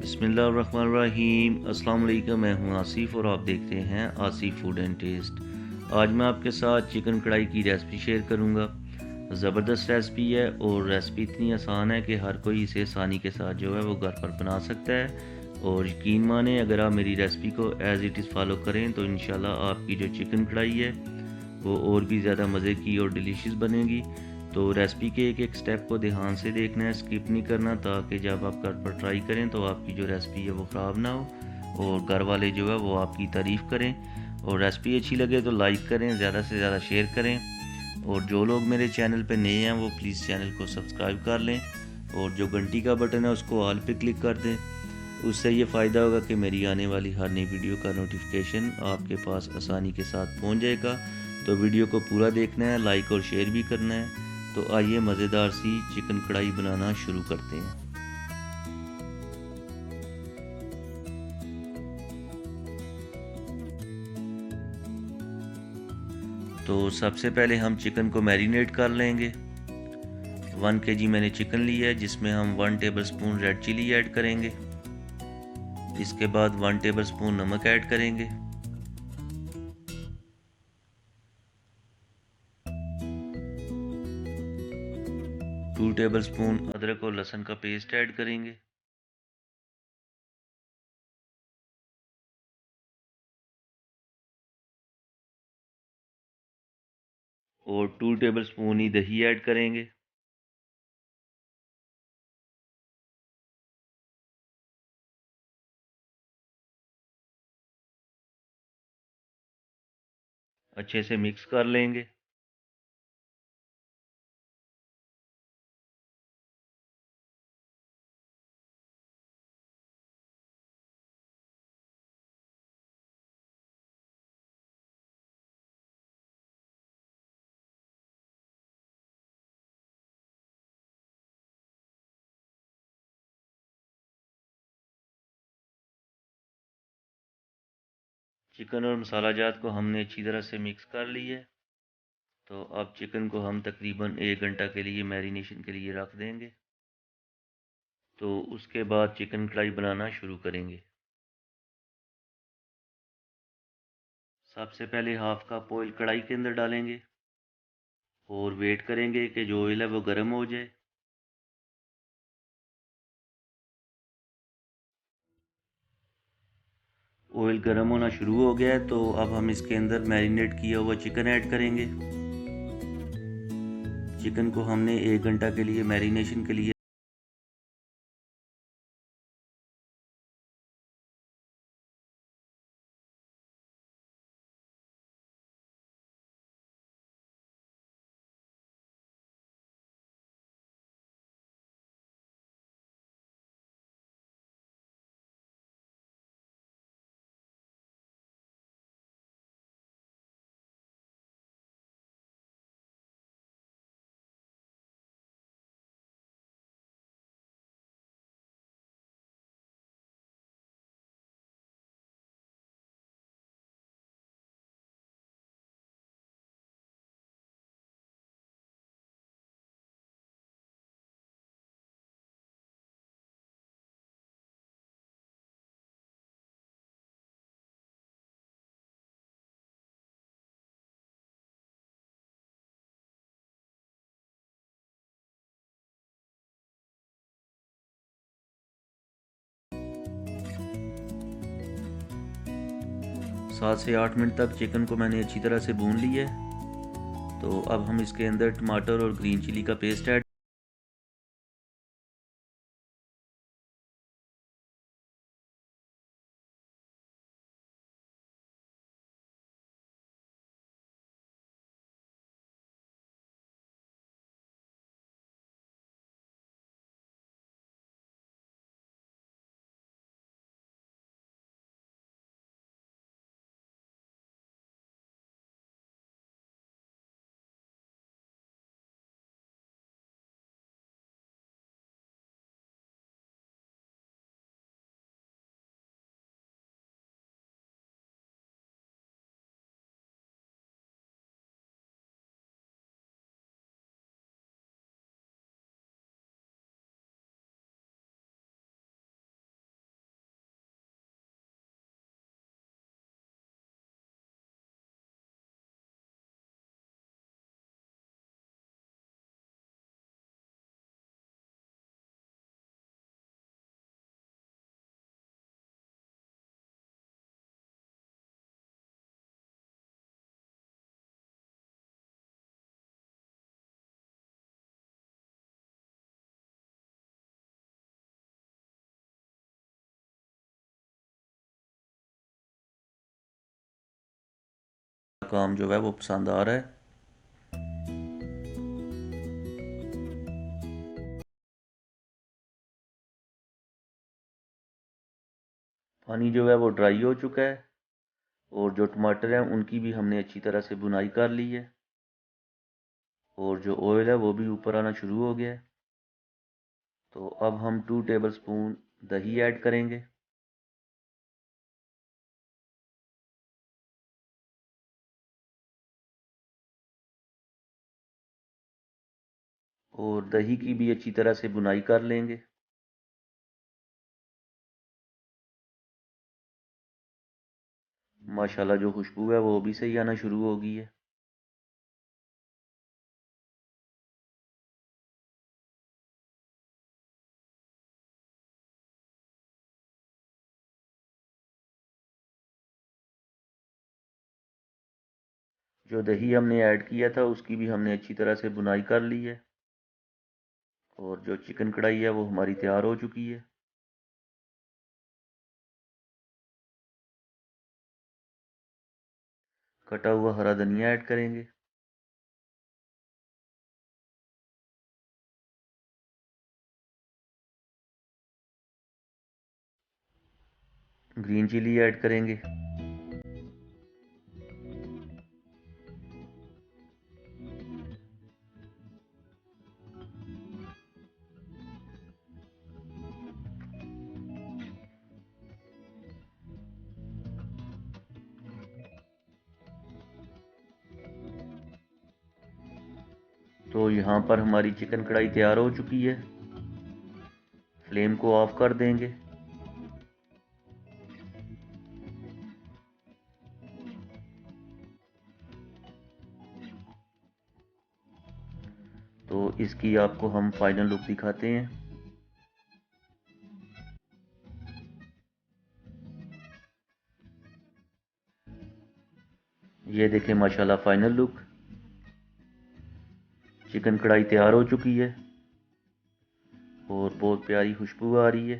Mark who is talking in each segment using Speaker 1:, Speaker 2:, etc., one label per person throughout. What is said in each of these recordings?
Speaker 1: बिस्मिल्लाहिर्रहमानिर्रहीम। अस्सलाम वालेकुम। मैं हूं आसिफ और आप देख रहे हैं आसिफ फूड एंड टेस्ट। आज मैं आपके साथ चिकन कढ़ाई की रेसिपी शेयर करूंगा। ज़बरदस्त रेसिपी है और रेसिपी इतनी आसान है कि हर कोई इसे आसानी के साथ जो है वो घर पर बना सकता है। और यकीन माने, अगर आप मेरी रेसिपी को एज़ इट इज़ फॉलो करें तो इंशाल्लाह आपकी जो चिकन कढ़ाई है वो और भी ज़्यादा मज़े की और डिलीशियस बनेगी। तो रेसिपी के एक एक स्टेप को ध्यान से देखना है, स्किप नहीं करना, ताकि जब आप घर पर ट्राई करें तो आपकी जो रेसिपी है वो ख़राब ना हो और घर वाले जो है वो आपकी तारीफ़ करें। और रेसिपी अच्छी लगे तो लाइक करें, ज़्यादा से ज़्यादा शेयर करें। और जो लोग मेरे चैनल पर नए हैं वो प्लीज़ चैनल को सब्सक्राइब कर लें और जो घंटी का बटन है उसको ऑल पे क्लिक कर दें। उससे ये फ़ायदा होगा कि मेरी आने वाली हर नई वीडियो का नोटिफिकेशन आपके पास आसानी के साथ पहुंच जाएगा। तो वीडियो को पूरा देखना है, लाइक और शेयर भी करना है। तो आइए मज़ेदार सी चिकन कढ़ाई बनाना शुरू करते हैं। तो सबसे पहले हम चिकन को मैरिनेट कर लेंगे। 1 kg मैंने चिकन लिया है, जिसमें हम 1 tablespoon red chilli add करेंगे। इसके बाद 1 टेबल स्पून नमक ऐड करेंगे। 2 टेबल स्पून अदरक और लहसुन का पेस्ट ऐड करेंगे। और 2 टेबल स्पून ही दही ऐड करेंगे। अच्छे से मिक्स कर लेंगे। चिकन और मसाला जात को हमने अच्छी तरह से मिक्स कर लिया है। तो अब चिकन को हम तकरीबन 1 घंटा के लिए मैरिनेशन के लिए रख देंगे। तो उसके बाद चिकन कढ़ाई बनाना शुरू करेंगे। सबसे पहले हाफ कप ऑयल कढ़ाई के अंदर डालेंगे और वेट करेंगे कि जो ऑयल है वो गर्म हो जाए। ऑयल गर्म होना शुरू हो गया है, तो अब हम इसके अंदर मैरिनेट किया हुआ चिकन ऐड करेंगे। चिकन को हमने 1 घंटा के लिए मैरिनेशन के लिए सात से 8 मिनट तक चिकन को मैंने अच्छी तरह से भून लिया है। तो अब हम इसके अंदर टमाटर और ग्रीन चिली का पेस्ट ऐड काम जो है वो पसंद आ रहा है। पानी जो है वो ड्राई हो चुका है और जो टमाटर हैं उनकी भी हमने अच्छी तरह से बुनाई कर ली है और जो ऑयल है वो भी ऊपर आना शुरू हो गया है। तो अब हम 2 टेबलस्पून दही ऐड करेंगे। और दही की भी अच्छी तरह से बुनाई कर लेंगे। माशाल्लाह जो खुशबू है वो भी सही आना शुरू हो गई है। जो दही हमने ऐड किया था उसकी भी हमने अच्छी तरह से बुनाई कर ली है और जो चिकन कढ़ाई है वो हमारी तैयार हो चुकी है। कटा हुआ हरा धनिया ऐड करेंगे। ग्रीन चिली ऐड करेंगे। तो यहाँ पर हमारी चिकन कढ़ाई तैयार हो चुकी है। फ्लेम को ऑफ कर देंगे। तो इसकी आपको हम फाइनल लुक दिखाते हैं। ये देखें माशाल्लाह फाइनल लुक। चिकन कढ़ाई तैयार हो चुकी है और बहुत प्यारी खुशबू आ रही है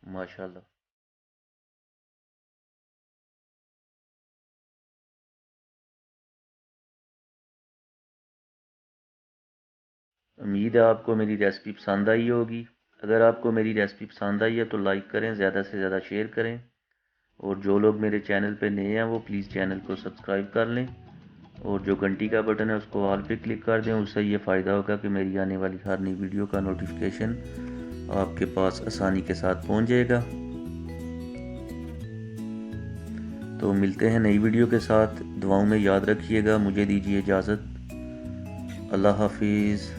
Speaker 1: माशाल्लाह। उम्मीद है आपको मेरी रेसिपी पसंद आई होगी। अगर आपको मेरी रेसिपी पसंद आई है तो लाइक करें, ज़्यादा से ज़्यादा शेयर करें और जो लोग मेरे चैनल पे नए हैं वो प्लीज़ चैनल को सब्सक्राइब कर लें और जो घंटी का बटन है उसको ऑल पे क्लिक कर दें। उससे ये फ़ायदा होगा कि मेरी आने वाली हर नई वीडियो का नोटिफिकेशन आपके पास आसानी के साथ पहुंच जाएगा। तो मिलते हैं नई वीडियो के साथ। दुआओं में याद रखिएगा। मुझे दीजिए इजाज़त। अल्लाह हाफिज़।